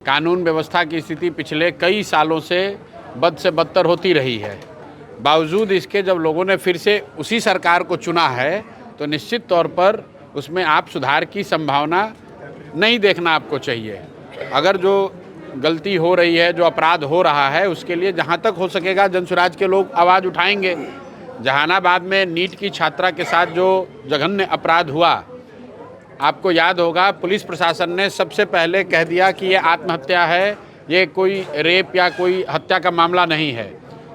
कानून व्यवस्था की स्थिति पिछले कई सालों से बद से बदतर होती रही है। बावजूद इसके जब लोगों ने फिर से उसी सरकार को चुना है तो निश्चित तौर पर उसमें आप सुधार की संभावना नहीं देखना आपको चाहिए। अगर जो गलती हो रही है, जो अपराध हो रहा है, उसके लिए जहाँ तक हो सकेगा जनसुराज के लोग आवाज़ उठाएंगे। जहानाबाद में नीट की छात्रा के साथ जो जघन्य अपराध हुआ, आपको याद होगा पुलिस प्रशासन ने सबसे पहले कह दिया कि ये आत्महत्या है, ये कोई रेप या कोई हत्या का मामला नहीं है।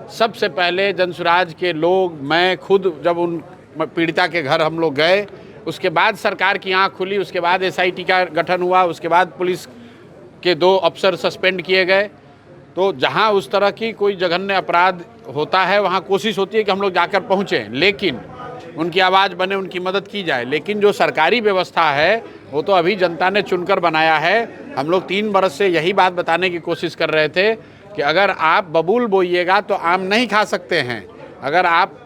सबसे पहले जनसुराज के लोग, मैं खुद जब उन पीड़िता के घर हम लोग गए, उसके बाद सरकार की आंख खुली, उसके बाद एसआईटी का गठन हुआ, उसके बाद पुलिस के 2 अफसर सस्पेंड किए गए। तो जहां उस तरह की कोई जघन्य अपराध होता है वहां कोशिश होती है कि हम लोग जाकर पहुँचें, लेकिन उनकी आवाज़ बने, उनकी मदद की जाए। लेकिन जो सरकारी व्यवस्था है वो तो अभी जनता ने चुनकर बनाया है। हम लोग 3 बरस से यही बात बताने की कोशिश कर रहे थे कि अगर आप बबूल बोइएगा तो आम नहीं खा सकते हैं। अगर आप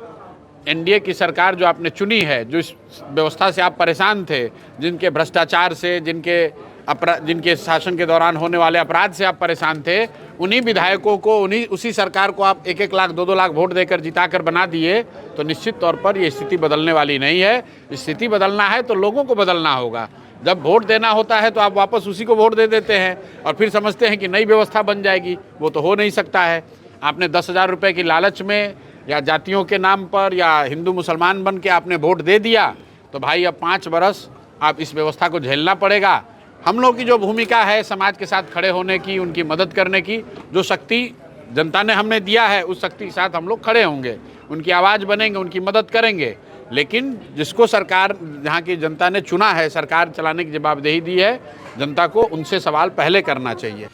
एनडीए की सरकार जो आपने चुनी है, जो इस व्यवस्था से आप परेशान थे, जिनके भ्रष्टाचार से, जिनके शासन के दौरान होने वाले अपराध से आप परेशान थे, उन्हीं विधायकों को, उसी सरकार को आप 1-1 लाख 2-2 लाख वोट देकर जिताकर बना दिए, तो निश्चित तौर पर ये स्थिति बदलने वाली नहीं है। स्थिति बदलना है तो लोगों को बदलना होगा। जब वोट देना होता है तो आप वापस उसी को वोट दे देते हैं और फिर समझते हैं कि नई व्यवस्था बन जाएगी। वो तो हो नहीं सकता है। आपने 10,000 रुपये की लालच में या जातियों के नाम पर या हिंदू मुसलमान बन के आपने वोट दे दिया, तो भाई अब 5 बरस आप इस व्यवस्था को झेलना पड़ेगा। हम लोग की जो भूमिका है समाज के साथ खड़े होने की, उनकी मदद करने की, जो शक्ति जनता ने हमें दिया है उस शक्ति के साथ हम लोग खड़े होंगे, उनकी आवाज़ बनेंगे, उनकी मदद करेंगे। लेकिन जिसको सरकार, जहाँ की जनता ने चुना है, सरकार चलाने की जवाबदेही दी है, जनता को उनसे सवाल पहले करना चाहिए।